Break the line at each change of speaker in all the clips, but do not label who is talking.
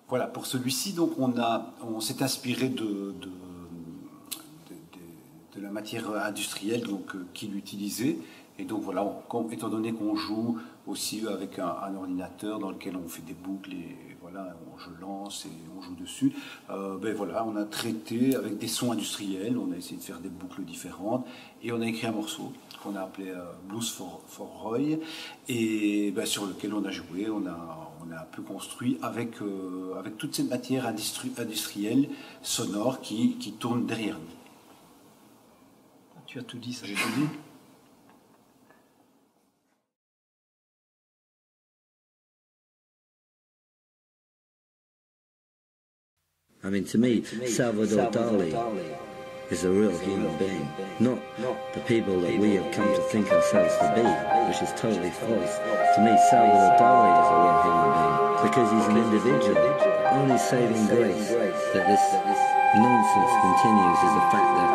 Voilà, pour celui-ci, donc on s'est inspiré de la matière industrielle qu'il utilisait. Et donc voilà, étant donné qu'on joue aussi avec un ordinateur dans lequel on fait des boucles et voilà, je lance et on joue dessus, ben voilà, on a traité avec des sons industriels, on a essayé de faire des boucles différentes et on a écrit un morceau qu'on a appelé Blues for Roy et ben, sur lequel on a joué, on a un peu construit avec toute cette matière industrielle, sonore qui tourne derrière nous.
Tu as tout dit, ça.
J'ai tout dit.
I mean, to me, Salvador Dali is a real human being, not the people that we have come to think ourselves to be, which is totally false. To me, Salvador Dali is a real human being because he's an individual. Only saving grace that this nonsense continues is the fact that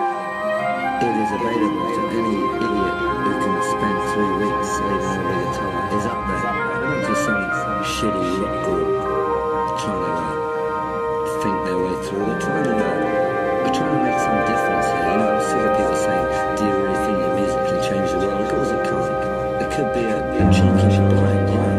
it is available to any idiot who can spend 3 weeks saving over a guitar is up there, not just some shitty rock group trying to think their way through. We're trying to make some difference here. You know, I'm sick of people saying, do you really think that music can change the world? Of course it can't. It could be a chink in the blind, you know.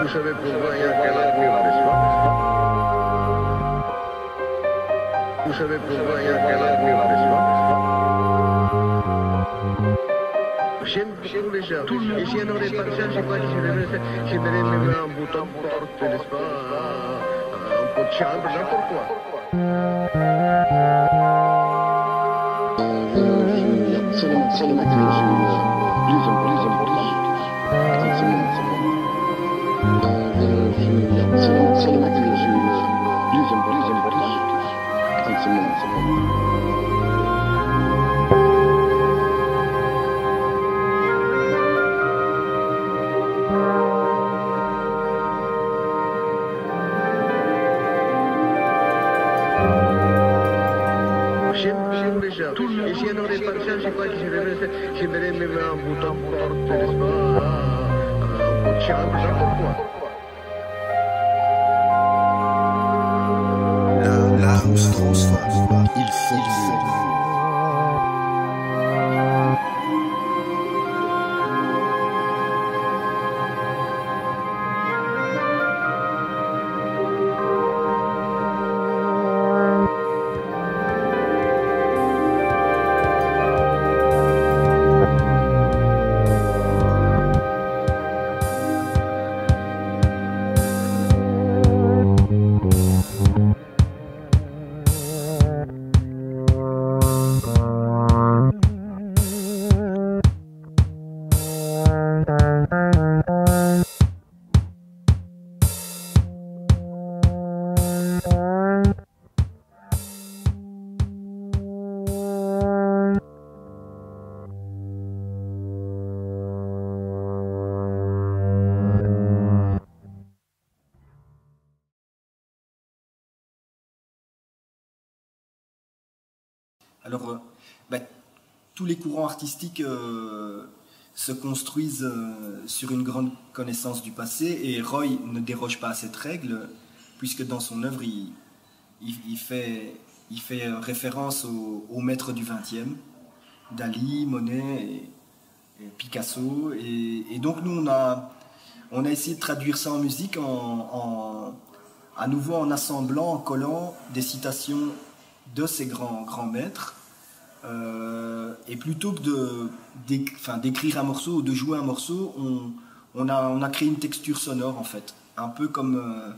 Vous savez pourquoi il y a quel avenir, n'est-ce pas? Vous savez pourquoi il y a quel avenir, n'est-ce pas? J'aime beaucoup les gens. Ici, on n'aurait pas de ça, je sais pas, je verrais même un bouton, n'est-ce pas? Un pot de chambre, n'importe quoi. J'aime les gens. Ici, on n'aurait pas de ça, je sais pas, je verrais même un bouton, n'est-ce pas? Un pot de chambre, n'importe quoi.
L'âme se transforme. Il faut
Alors, tous les courants artistiques se construisent sur une grande connaissance du passé, et Roy ne déroge pas à cette règle, puisque dans son œuvre, il fait référence aux maîtres du XXe, Dali, Monet et Picasso, et donc nous on a essayé de traduire ça en musique à nouveau en assemblant, en collant des citations de ces grands maîtres, et plutôt que d'écrire un morceau ou de jouer un morceau, on a créé une texture sonore en fait, un peu comme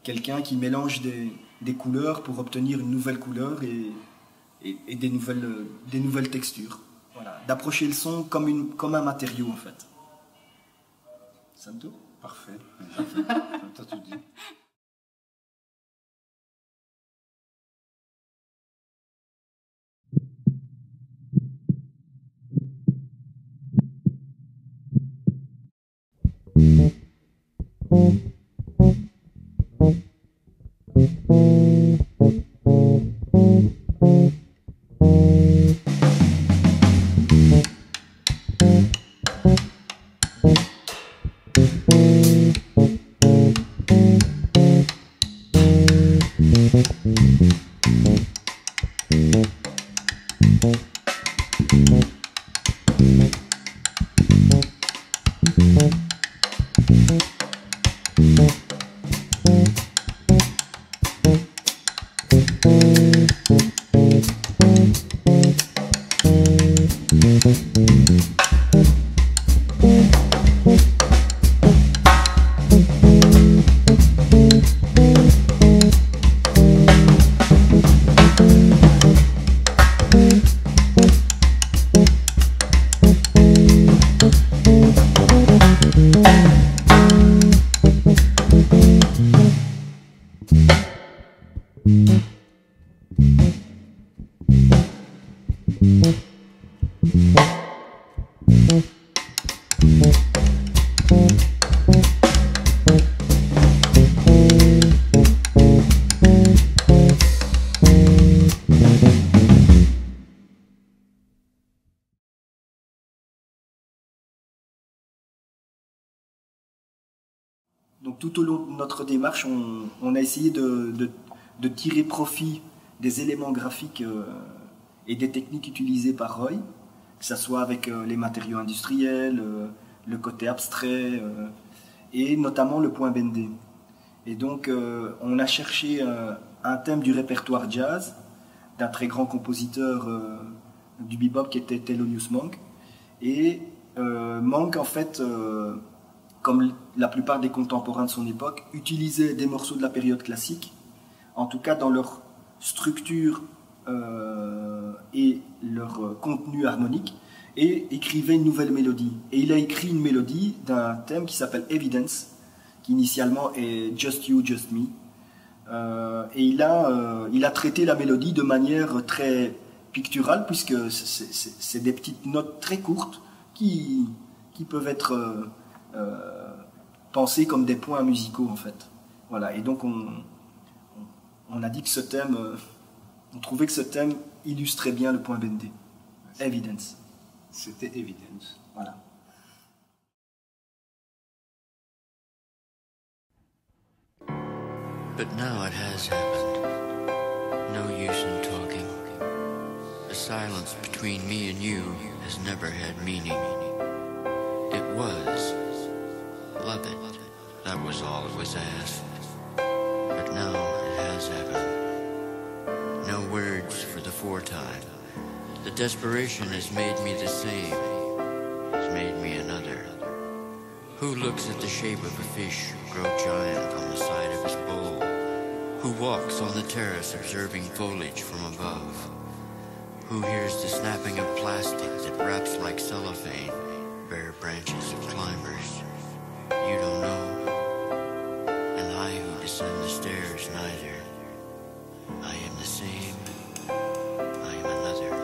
quelqu'un qui mélange des couleurs pour obtenir une nouvelle couleur et des nouvelles textures. Voilà, d'approcher le son comme un matériau en fait. Santo ?
Parfait. T'as tout dit.
tout au long de notre démarche, on a essayé de tirer profit des éléments graphiques et des techniques utilisées par Roy, que ce soit avec les matériaux industriels, le côté abstrait, et notamment le point bendé. Et donc, on a cherché un thème du répertoire jazz d'un très grand compositeur du bebop qui était Thelonious Monk. Et Monk, en fait, comme la plupart des contemporains de son époque, utilisait des morceaux de la période classique, en tout cas dans leur structure et leur contenu harmonique, et écrivait une nouvelle mélodie. Et il a écrit une mélodie d'un thème qui s'appelle Evidence, qui initialement est Just You, Just Me. Et il a traité la mélodie de manière très picturale, puisque c'est des petites notes très courtes qui peuvent être pensées comme des points musicaux, en fait. Voilà. Et donc on a dit que ce thème, on trouvait que ce thème illustrait bien le point bendé. Evidence.
C'était Evidence.
Voilà.
But now it has happened. No use in talking. The silence between me and you has never had meaning. It was. Love it. That was all it was asked. But now it has happened. No words for the foretime. The desperation has made me the same. Has made me another. Who looks at the shape of a fish grow giant on the side of his bowl? Who walks on the terrace observing foliage from above? Who hears the snapping of plastic that wraps like cellophane bare branches of climbers? You don't know. And I who descend the stairs neither. I am the same. I am another.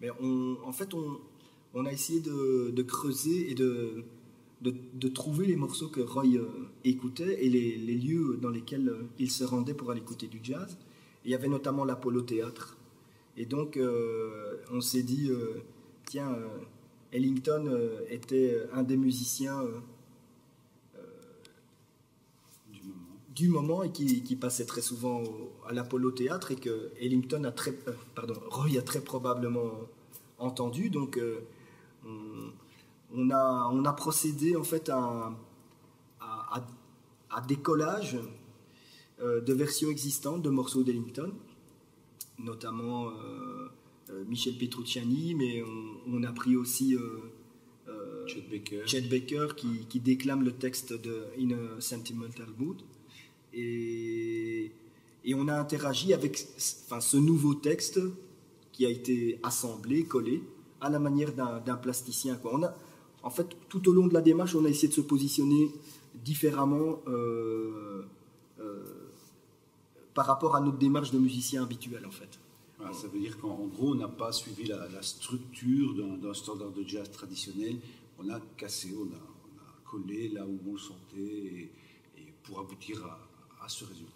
Mais en fait, on a essayé de creuser et de trouver les morceaux que Roy écoutait et les lieux dans lesquels il se rendait pour aller écouter du jazz. Et il y avait notamment l'Apollo Théâtre. Et donc, on s'est dit, tiens, Ellington était un des musiciens du moment et qui passait très souvent à l'Apollo Théâtre et que Roy a très probablement entendu. Donc on a procédé en fait à des collages de versions existantes de morceaux d'Ellington, notamment Michel Petrucciani, mais on a pris aussi Chet Baker qui déclame le texte de In a Sentimental Mood. Et on a interagi avec ce nouveau texte qui a été assemblé, collé, à la manière d'un plasticien, quoi. En fait, tout au long de la démarche, on a essayé de se positionner différemment par rapport à notre démarche de musicien habituel, en fait.
Voilà, ça veut dire qu'en gros, on n'a pas suivi la structure d'un standard de jazz traditionnel. On a cassé, on a collé là où on le sentait et pour aboutir à ce résultat.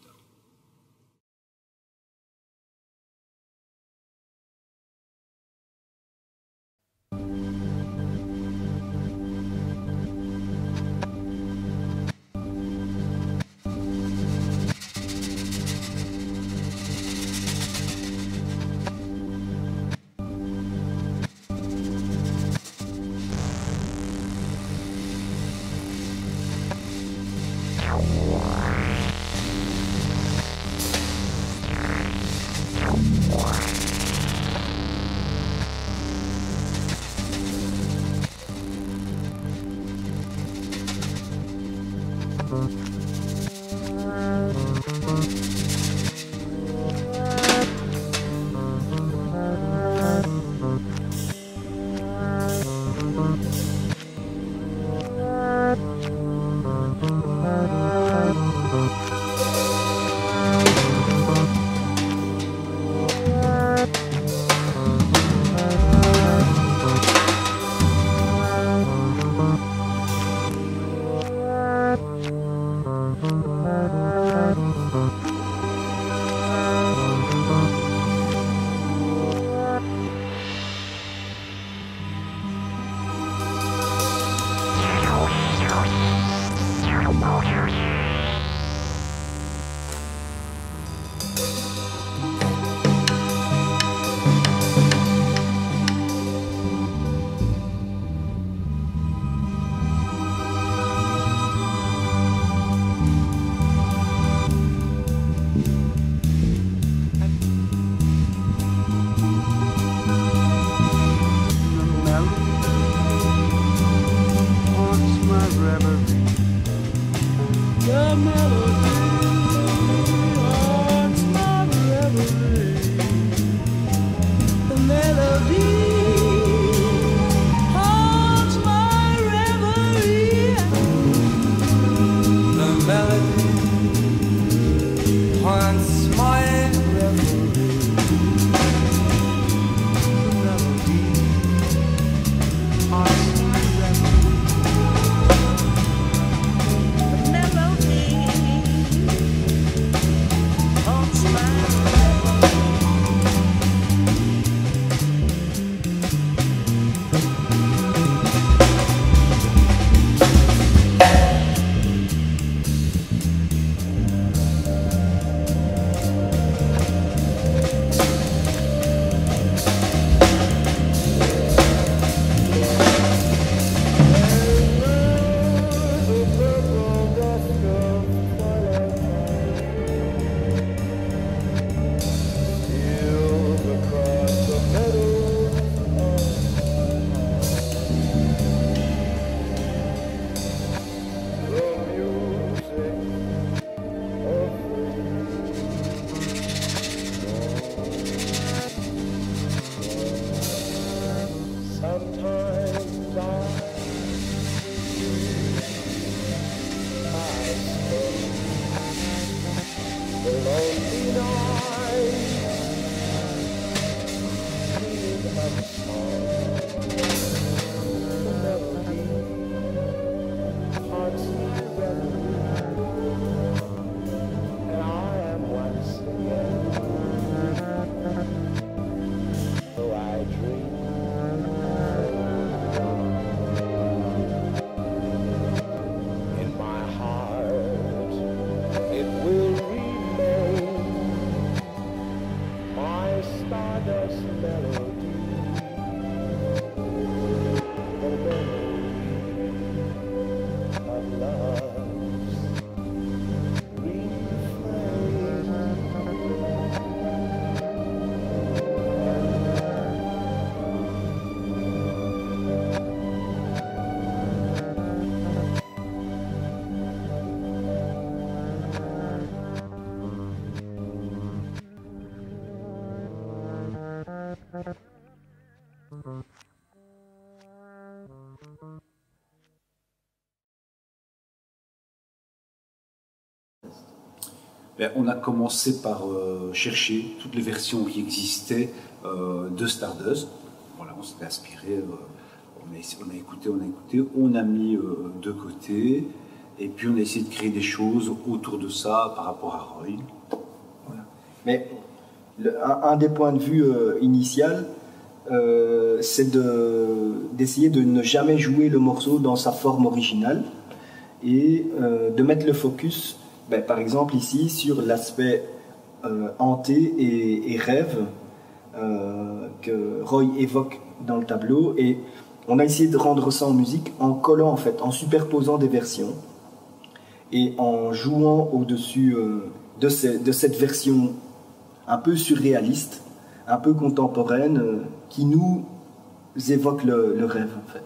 On a commencé par chercher toutes les versions qui existaient de Stardust. Voilà, on s'est inspiré, on a écouté, on a mis de côté, et puis on a essayé de créer des choses autour de ça par rapport à Roy.
Voilà. Mais un des points de vue initial, c'est d'essayer de ne jamais jouer le morceau dans sa forme originale et de mettre le focus, par exemple ici, sur l'aspect hanté et rêve que Roy évoque dans le tableau, et on a essayé de rendre ça en musique en collant, en fait, en superposant des versions et en jouant au-dessus de cette version un peu surréaliste, un peu contemporaine, qui nous évoque le rêve, en fait.